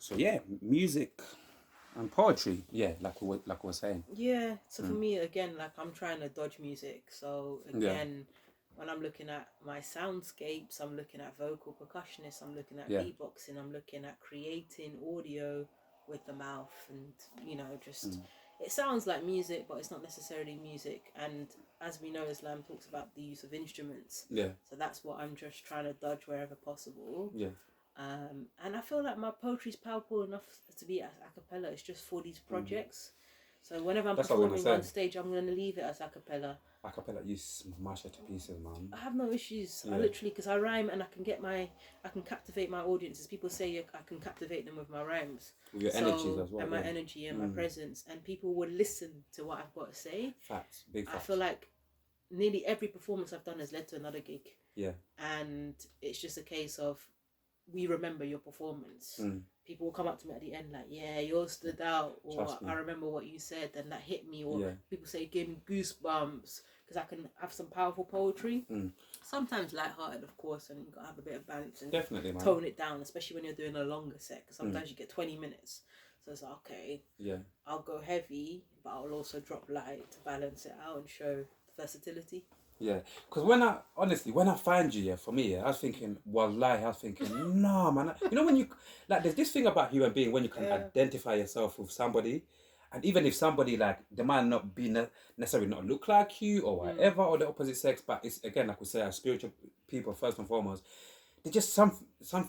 So yeah, music and poetry. Yeah, like we were saying. Yeah, so for me, again, like I'm trying to dodge music. So Yeah, again, when I'm looking at my soundscapes, I'm looking at vocal percussionists, I'm looking at yeah, beatboxing, I'm looking at creating audio with the mouth, and just it sounds like music, but it's not necessarily music. And as we know, Islam talks about the use of instruments. yeah, So that's what I'm just trying to dodge wherever possible. yeah. And I feel like my poetry is powerful enough to be a cappella. It's just for these projects. So whenever I'm That's what we're gonna performing say. on stage, I'm going to leave it as a cappella. Acapella, you smash it to pieces, man. I have no issues. I Yeah, literally, because I rhyme and I can captivate my audiences. People say I can captivate them with my rhymes. with your energies So, as well. and my Yeah, energy and my presence, and people would listen to what I've got to say. facts, big I facts. feel like nearly every performance I've done has led to another gig. Yeah, And it's just a case of we remember your performance. People will come up to me at the end like, yeah, yours stood out, or I remember what you said and that hit me, or people say it gave me goosebumps because I can have some powerful poetry. Sometimes lighthearted, of course, and you gotta have a bit of balance and definitely, man. tone it down, especially when you're doing a longer set. Because sometimes you get 20 minutes, so it's like, okay, Yeah, I'll go heavy, but I'll also drop light to balance it out and show versatility. yeah. Because when I find you, yeah, for me, yeah, I was thinking, wallahi, I was thinking, nah, man. You know when you like, there's this thing about human being when you can identify yourself with somebody, and even if somebody like they might not be necessarily not look like you or whatever, or the opposite sex, but it's again like we say, as spiritual people first and foremost, they just some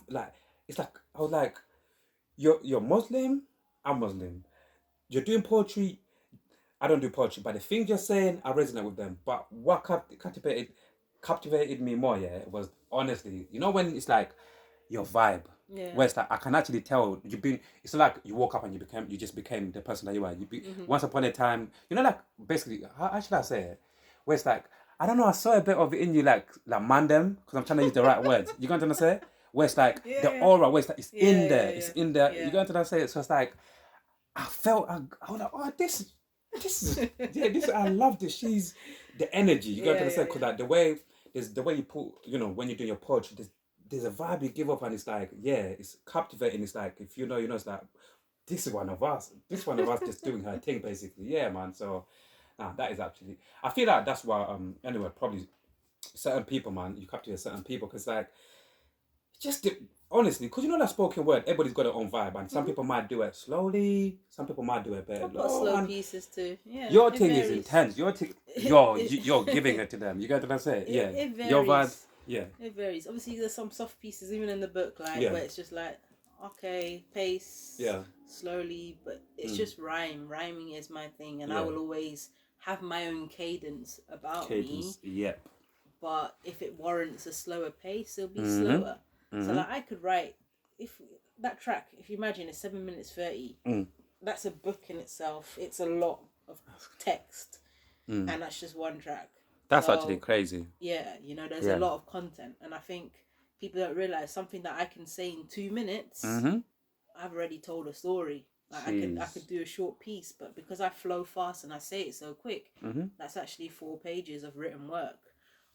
like it's like I was like, you're Muslim, I'm Muslim. You're doing poetry, I don't do poetry, but the things you're saying, I resonate with them. But what captivated me more, yeah, was honestly, you know, when it's like your vibe, where it's like I can actually tell you've been. It's like you woke up and you just became the person that you are. Once upon a time, you know, like basically, how should I say it? Where it's like I don't know, I saw a bit of it in you, like mandem, because I'm trying to use the right words. You going to say? Where it's like the aura, where it's like it's in there, it's in there. You going to say it? So it's like I was like, oh, this is yeah, this I love this. She's the energy. You got to understand because like the way you put, you know, when you're doing your poetry, there's a vibe you give up, and it's like, yeah, it's captivating. It's like if you know, it's like this is one of us. This one of us just doing her thing, basically. Yeah, man. So, that is actually. I feel like that's why. Anyway, probably certain people, man, you captivate certain people because like just honestly, because you know that spoken word, everybody's got their own vibe, and some people might do it slowly, some people might do it better. I've got slow pieces too. Yeah, your it thing varies. is intense. Your thing, you're giving it to them. You get what I'm saying? Yeah, It varies. your vibe. Yeah, it varies. Obviously, there's some soft pieces even in the book, like Yeah. where it's just like, okay, pace, yeah, slowly, but it's just rhyme. Rhyming is my thing, and I Yeah. will always have my own cadence about cadence. me. Yep. But if it warrants a slower pace, it'll be Mm-hmm. slower. So like I could write, if that track, if you imagine it's 7 minutes 30, that's a book in itself. It's a lot of text, and that's just one track. That's So, actually crazy. yeah, there's Yeah. a lot of content, and I think people don't realize something that I can say in 2 minutes. I've already told a story. Like I could do a short piece, but because I flow fast and I say it so quick, that's actually 4 pages of written work.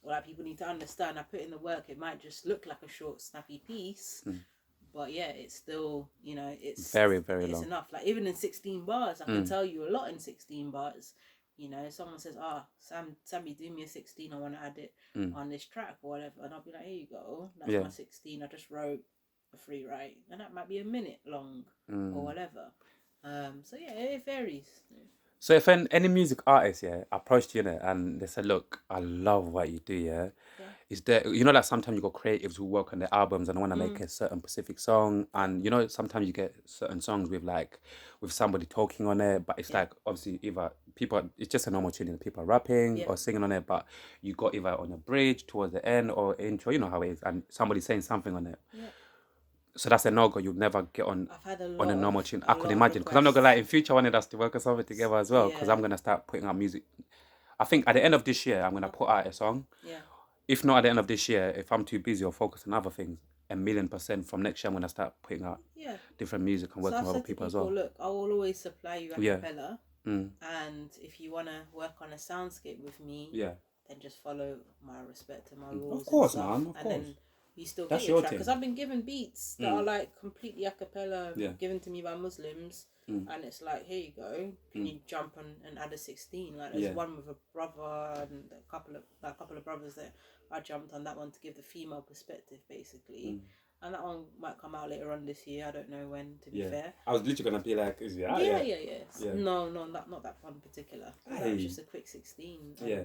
Or like people need to understand, I put in the work. It might just look like a short, snappy piece, but yeah, it's still it's Very, very long. enough. Like even in 16 bars, I can tell you a lot in 16 bars. Someone says, Sammy, do me a 16. I want to add it on this track or whatever, and I'll be like, here you go. That's my 16. I just wrote a free write, and that might be a minute long or whatever. So yeah, it varies. So if any music artist, approached you, and they said, look, I love what you do, is there, like sometimes you got creatives who work on their albums and want to make a certain specific song, and sometimes you get certain songs with somebody talking on it, but it's like obviously either people, it's just a normal tune and people are rapping or singing on it, but you got either on a bridge towards the end or intro, you know how it is, and somebody saying something on it. So that's a no-go. You'll never get on a normal tune. I could imagine. Because I'm not going to lie, in future I wanted us to work on something together as well. Because I'm going to start putting out music. I think at the end of this year, I'm going to put out a song. Yeah. If not at the end of this year, if I'm too busy or focused on other things, 1,000,000% from next year, I'm going to start putting out different music and working with other people as well. Look, I will always supply you a cappella. And if you want to work on a soundscape with me, then just follow my respect and my rules. Of course, and man. Of and course. then you still get That's your your track. thing. Because I've been given beats that are like completely a cappella, Yeah. given to me by Muslims, and it's like, here you go. Can you jump and add a 16? Like there's one with a brother and a couple of brothers that I jumped on that one to give the female perspective, basically. And that one might come out later on this year. I don't know when, to be fair. I was literally gonna be like, is it out Yeah. Yeah. No, not that one in particular. That was just a quick 16. Yeah.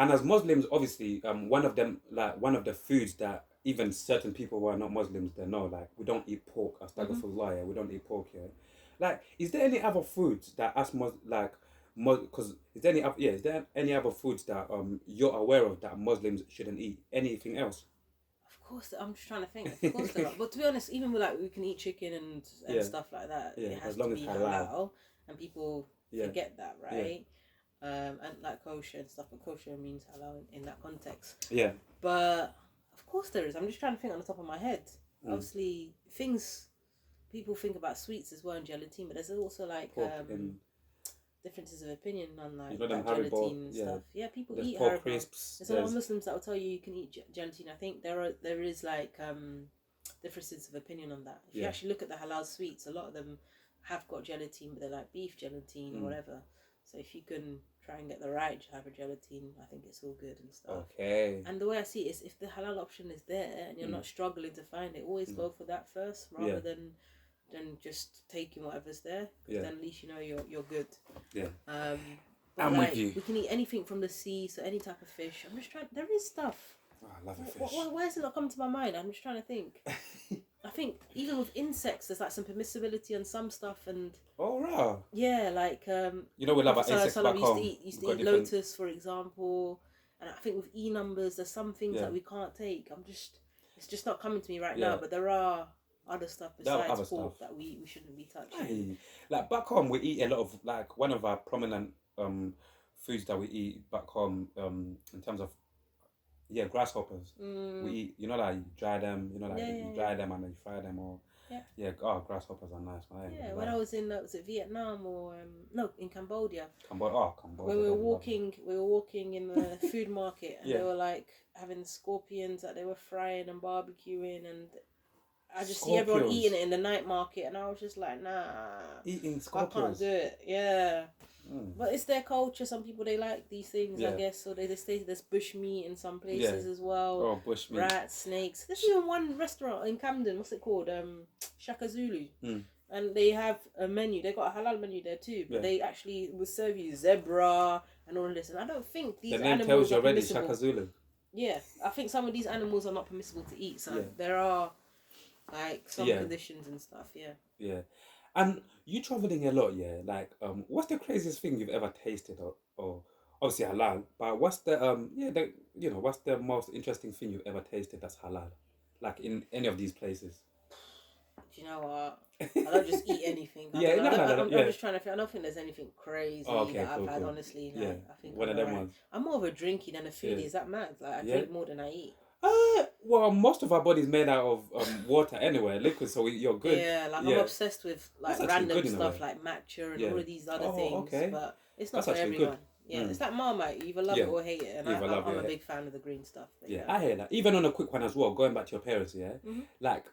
And as Muslims, obviously, one of the foods that even certain people who are not Muslims, they know, like, we don't eat pork. Astaghfirullah, yeah, we don't eat pork here. Like, is there any other foods that because is there any other foods that you're aware of that Muslims shouldn't eat? Anything else? Of course, I'm just trying to think. Of course there are. But to be honest, even with like we can eat chicken and stuff like that, it has as long to as be halal. halal, and people forget that, right? And like kosher and stuff, but kosher means halal in that context. Yeah. But of course there is. I'm just trying to think on the top of my head. Obviously, people think about sweets as well and gelatine, but there's also like differences of opinion on like that gelatine and stuff. Yeah, people there's eat pork Haribo. crisps. There's a lot of Muslims that will tell you can eat gelatine. I think there is like differences of opinion on that. If you actually look at the halal sweets, a lot of them have got gelatine, but they're like beef gelatine or whatever. So if you can try and get the right type of gelatine, I think it's all good and stuff. Okay. And the way I see it is, if the halal option is there and you're not struggling to find it, always go for that first rather than just taking whatever's there. Because then at least you know you're good. Yeah. I'm with you. We can eat anything from the sea, so any type of fish. I'm just trying. There is stuff. Oh, I love a fish. Why has it not come to my mind? I'm just trying to think. I think even with insects, there's like some permissibility on some stuff, and right. Yeah, like you know, we love our insects back home. Used to eat lotus, for example, and I think with E numbers, there's some things that we can't take. It's just not coming to me right now. But there are other stuff besides pork that we shouldn't be touching. Hey, like back home, we eat a lot of, like, one of our prominent foods that we eat back home in terms of grasshoppers. We eat, you know, like you dry them, you know, like you dry them and then you fry them, or grasshoppers are nice, man. Yeah, when I was in was it Vietnam or no, in Cambodia. Cambodia. When we were walking in the food market, and they were like having scorpions that they were frying and barbecuing, and I just see everyone eating it in the night market, and I was just like, nah, eating scorpions. I can't do it. Yeah. But it's their culture. Some people, they like these things, I guess. So they say there's bush meat in some places as well. Oh, bush meat. Rats, snakes. There's even one restaurant in Camden. What's it called? Shaka Zulu. And they have a menu. They got a halal menu there too. But they actually will serve you zebra and all of this. And I don't think these animals tells you are already, permissible. Shaka Zulu. Yeah, I think some of these animals are not permissible to eat. So there are like some conditions and stuff. Yeah. Yeah. And you traveling a lot, like, what's the craziest thing you've ever tasted, or obviously halal, but what's the what's the most interesting thing you've ever tasted that's halal, like in any of these places? Do you know what? I don't just eat anything. I'm just trying to think. I don't think there's anything crazy that I've had, honestly. Like, I think one of them ones. I'm more of a drinky than a foodie. Is that mad? Like, I drink more than I eat. Well, most of our body's made out of water anyway, liquid, so you're good. Yeah, like I'm obsessed with like random stuff like matcha and all of these other things. Okay. But it's not for everyone. Good. Yeah, it's like Marmite. You either love it or hate it, and I'm a big fan of the green stuff. I hear that. Even on a quick one as well, going back to your parents, like,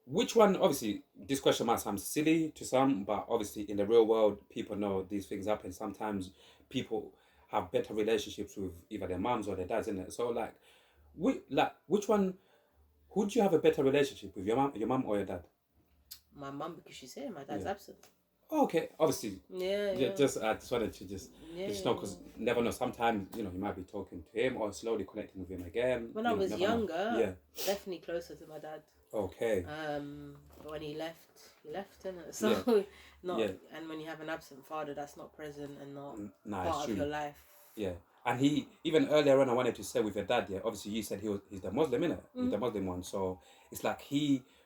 which one? Obviously, this question might sound silly to some, but obviously in the real world, people know these things happen. Sometimes people have better relationships with either their moms or their dads, isn't it? So like, which one? Who do you have a better relationship with, your mom or your dad? My mum, because she's here. My dad's absent. Oh, okay, obviously. Yeah. I just wanted to just know, because never know. Sometimes you might be talking to him or slowly connecting with him again. When I was younger, definitely closer to my dad. Okay. But when he left, and so And when you have an absent father that's not present and not part of your life. Yeah. And he, even earlier on, I wanted to say with your dad, obviously you said he's the Muslim, innit? He's the Muslim one. So it's like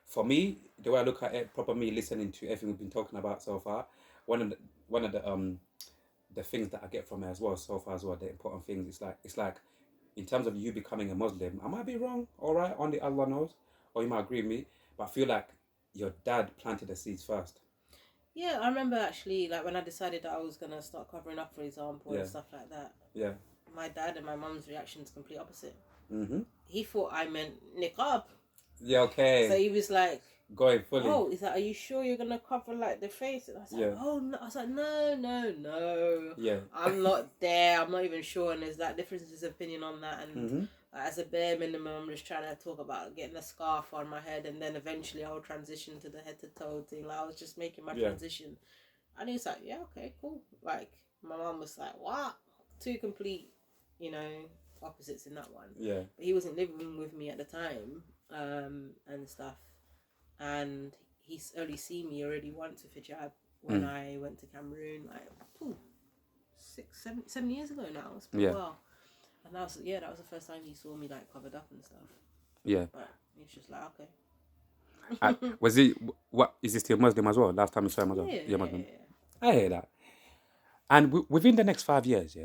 for me, the way I look at it, proper me listening to everything we've been talking about so far, one of the things that I get from it as well so far as well, the important things, it's like in terms of you becoming a Muslim, I might be wrong, all right, only Allah knows, or you might agree with me, but I feel like your dad planted the seeds first. Yeah, I remember actually, like, when I decided that I was going to start covering up, for example, and stuff like that. Yeah. My dad and my mum's reaction is complete opposite. he thought I meant niqab. Yeah, okay. So he was like, going fully. "Oh, is that? Are you sure you're gonna cover like the face?" And I was like, "Oh no!" I was like, "No. Yeah. I'm not there. I'm not even sure." And there's that differences of opinion on that. And as a bare minimum, I'm just trying to talk about getting a scarf on my head, and then eventually I'll transition to the head to toe thing. Like I was just making my transition, and he was like, "Yeah, okay, cool." Like my mom was like, "What? Two complete, opposites in that one." Yeah. But he wasn't living with me at the time, and stuff. And he's only seen me already once with hijab when I went to Cameroon, like 7 years ago now. It's been a while. And that was the first time he saw me like covered up and stuff. Yeah. But he's just like, okay. Was he? What is he still Muslim as well? Last time you saw him as well. Yeah, Muslim. yeah. I hear that. And within the next 5 years,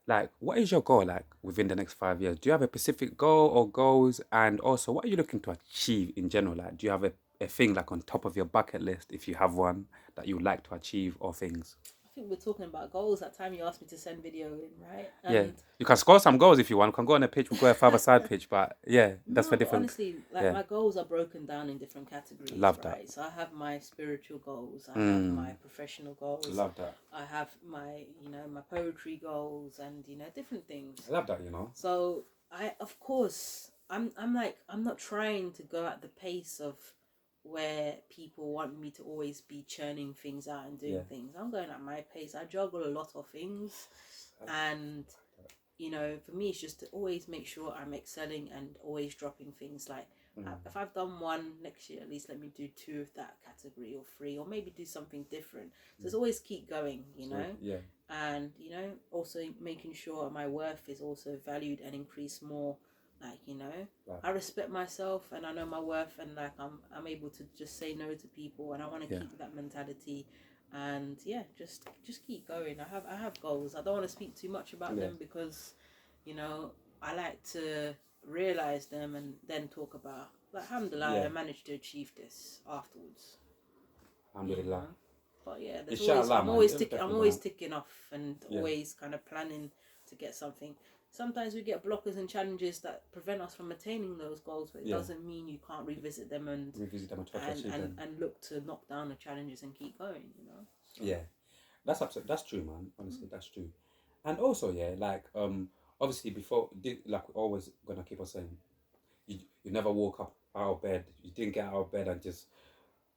like, what is your goal like within the next 5 years? Do you have a specific goal or goals? And also, what are you looking to achieve in general? Like, do you have a thing like on top of your bucket list, if you have one, that you would like to achieve or things? I think we're talking about goals. That time you asked me to send video in, right? And you can score some goals if you want. You can go on a pitch, we'll go a 5-a-side pitch, but that's for different. Honestly, my goals are broken down in different categories. Love right? That. So I have my spiritual goals. I have my professional goals. Love that. I have my, my poetry goals and, different things. I love that, So I'm not trying to go at the pace of where people want me to always be churning things out and doing things. I'm going at my pace. I juggle a lot of things, and for me it's just to always make sure I'm excelling and always dropping things. Like if I've done one, next year at least let me do 2 of that category or 3, or maybe do something different. So it's always keep going, and also making sure my worth is also valued and increased more. Like, I respect myself and I know my worth, and like I'm able to just say no to people, and I want to keep that mentality. And just keep going. I have goals. I don't want to speak too much about them because I like to realize them and then talk about, like, alhamdulillah, I managed to achieve this afterwards. Alhamdulillah. But I'm always ticking off and always kind of planning to get something. Sometimes we get blockers and challenges that prevent us from attaining those goals, but it doesn't mean you can't revisit them and look to knock down the challenges and keep going, So. Yeah, that's true, man. Honestly, that's true. And also, like, obviously before, like we're always gonna keep on saying, you never woke up out of bed. You didn't get out of bed and just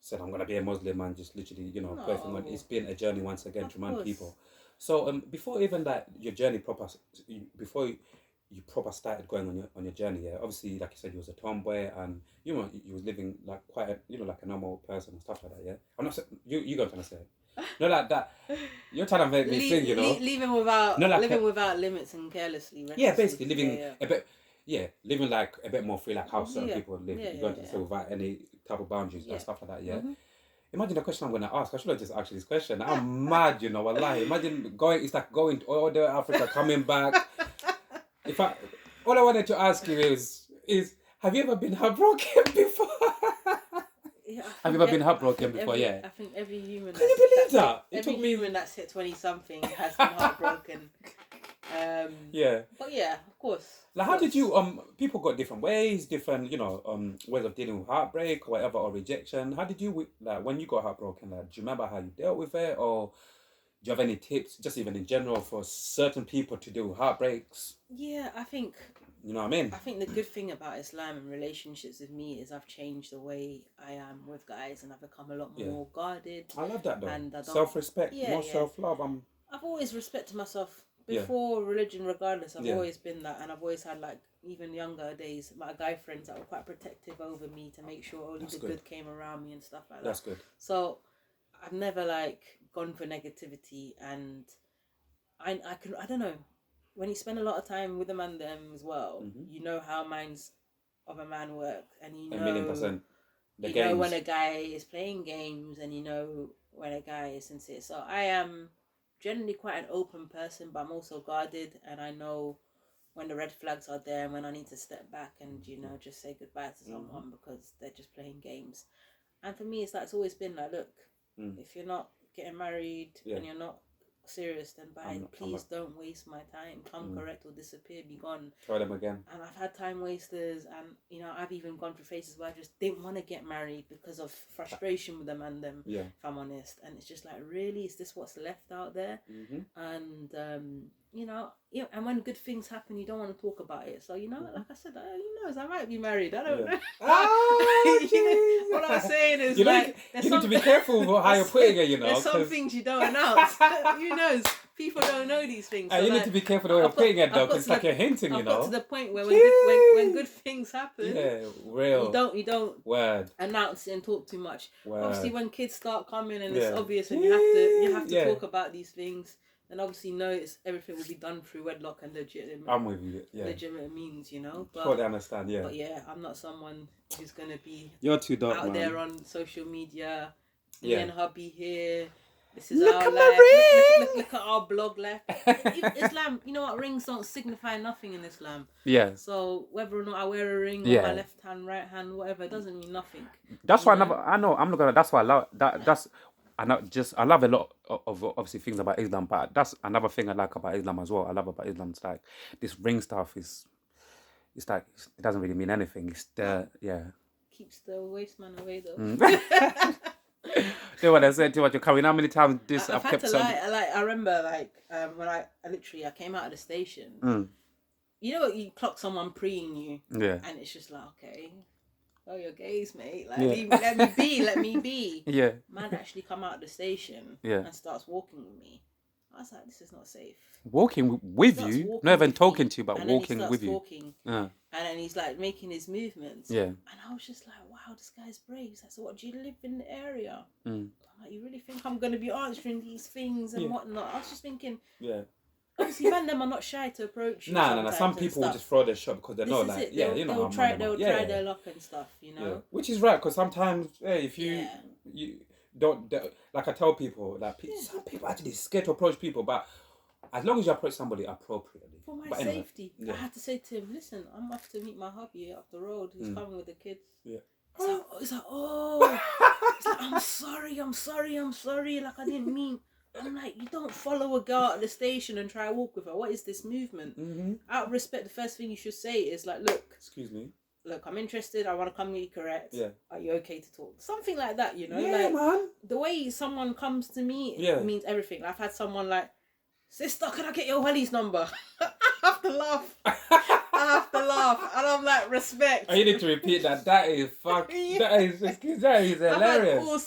said, I'm gonna be a Muslim, and just literally, perfect. It's been a journey once again to remind people. So before even like your journey before you proper started going on your journey, obviously, like you said, you was a tomboy, and you was living like quite a, like a normal person and stuff like that. I'm not saying you got trying to say no, like that. You're trying to make me sing, living without without limits and carelessly. Basically living a bit. Living like a bit more free, like how certain people live. You go to say without any type of boundaries and stuff like that. Imagine the question I'm going to ask. I should have just asked you this question. I'm mad, wallahi. Imagine it's like going to all the Africa, coming back. All I wanted to ask you is have you ever been heartbroken before? Have you ever been heartbroken before? I think every human. Can you believe that? Every human that's hit 20-something has been heartbroken. But of course. Like, how did you people got different ways, different ways of dealing with heartbreak or whatever, or rejection. How did you, like, when you got heartbroken, like, do you remember how you dealt with it, or do you have any tips, just even in general, for certain people to deal with heartbreaks? I think, you know what I mean? I think the good thing about Islam and relationships with me is I've changed the way I am with guys, and I've become a lot more guarded. I love that though. And self-respect, more self-love. I've always respected myself. Before religion, regardless, I've always been that, and I've always had, like, even younger days, my guy friends that were quite protective over me to make sure only the good came around me and stuff like that. That's good. So I've never, like, gone for negativity, and I don't know, when you spend a lot of time with a man them as well, you know how minds of a man work, and you know 1,000,000%. You know when a guy is playing games, and you know when a guy is sincere. So I am generally quite an open person, but I'm also guarded, and I know when the red flags are there and when I need to step back and just say goodbye to someone because they're just playing games. And for me, it's always been like, look, if you're not getting married and you're not serious, then please don't waste my time. Come correct or disappear, be gone. Try them again. And I've had time wasters, and you know, I've even gone through phases where I just didn't want to get married because of frustration with them and them. Yeah. If I'm honest, and it's just like, really, is this what's left out there? And you know, and when good things happen, you don't want to talk about it. So you know, like I said, who knows? I might be married. I don't know. Oh, what I'm saying is, you like, you need to be careful with how you're putting it. You know, there's some things you don't announce. Who knows? People don't know these things. So you like, need to be careful the way you're putting it, though, because it's like you're hinting. You I've know, got to the point where when good things happen, real. You don't announce it and talk too much. Obviously, when kids start coming and it's obvious, and you have to talk about these things. And obviously, everything will be done through wedlock and legitimate. I'm with you. Yeah. Legitimate means, you know. But, totally understand. Yeah. But yeah, I'm not someone who's gonna be. You're too dark, out man. there on social media. Me and hubby here. This is look our at life. Look at our blog life. Islam, you know what? Rings don't signify nothing in Islam. Yeah. So whether or not I wear a ring on my left hand, right hand, whatever, it doesn't mean nothing. That's why I know. I'm not gonna. That's why I love that. That's. I love a lot of obviously things about Islam, but that's another thing I like about Islam as well. I love about Islam. It's like this ring stuff it's like it doesn't really mean anything. It's keeps the waste man away though. You know what I said to you? You're coming. How many times I've had kept to lie. I remember when I came out of the station. You know what? You clock someone preeing you. Yeah. And it's just like, okay. Oh, you're gays, mate. Like, let me be. Yeah. Man actually come out of the station and starts walking with me. I was like, this is not safe. Walking with you? Not even talking to you, but walking with you. Talking. And then he's like making his movements. Yeah. And I was just like, wow, this guy's brave. He's like, so what, do you live in the area? I'm like, you really think I'm going to be answering these things and whatnot? I was just thinking, obviously, them are not shy to approach you. No. Some people will just throw their shot because they're not like, they'll try their luck and stuff, you know. Yeah. Which is right, because sometimes, if you don't, like I tell people, like some people are actually scared to approach people, but as long as you approach somebody appropriately. For my safety, I had to say to him, listen, I'm off to meet my hubby up the road. He's coming with the kids. Yeah. He's like, I'm sorry. Like, I didn't mean. I'm like, you don't follow a girl at the station and try to walk with her. What is this movement? Out of respect, the first thing you should say is like, look. Excuse me. Look, I'm interested. I want to come meet you correct. Yeah. Are you okay to talk? Something like that, you know? Yeah, man. The way someone comes to me means everything. I've had someone like, sister, can I get your Wally's number? I have to laugh. And I'm like, respect. You need to repeat that. That is that is hilarious. I've had all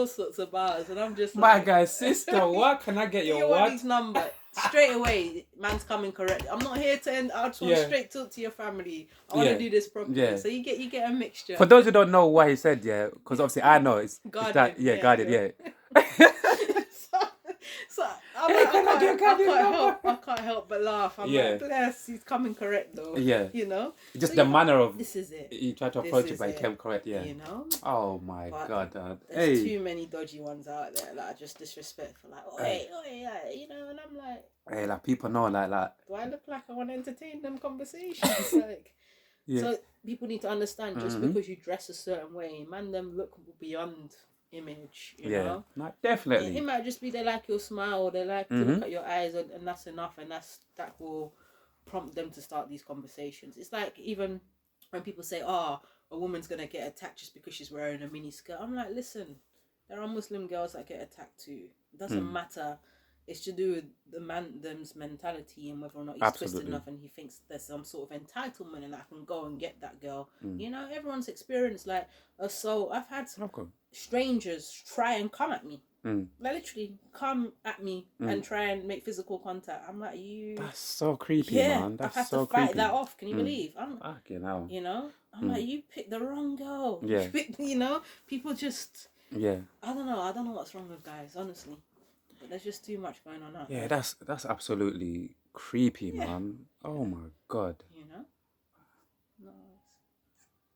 sorts of bars. And I'm just like, my guy, sister, what? Can I get your Wally's number? Straight away, man's coming correct. I'm not here to end. I just want to straight talk to your family. I want to do this properly. Yeah. So you get a mixture. For those who don't know what he said, because obviously I know it's guarded. Guarded. So I can't help but laugh. I'm like, bless, he's coming correct though. Yeah. You know? Just the manner of this is it. You try to approach it, but he came correct, You know? Oh my God. There's too many dodgy ones out there that are just disrespectful. Like, you know, and I'm like, hey, like people know like do I look like I want to entertain them conversations? Like so people need to understand just because you dress a certain way, man, them look beyond image, you know? No, definitely. It might just be they like your smile, or they like to look at your eyes, and that's enough, and that will prompt them to start these conversations. It's like even when people say, a woman's gonna get attacked just because she's wearing a mini skirt. I'm like, listen, there are Muslim girls that get attacked too. It doesn't matter. It's to do with them's mentality and whether or not he's twisted enough and he thinks there's some sort of entitlement and I can go and get that girl. You know, everyone's experienced like assault. I've had strangers try and come at me. Like literally come at me and try and make physical contact. I'm like, that's so creepy, man. That's I've had so to fight creepy. that off. Can you believe? You know, I'm like, you picked the wrong girl. Yeah. You know, people just. Yeah. I don't know what's wrong with guys, honestly. But there's just too much going on out there. That's absolutely creepy, man. Oh my God. You know? No.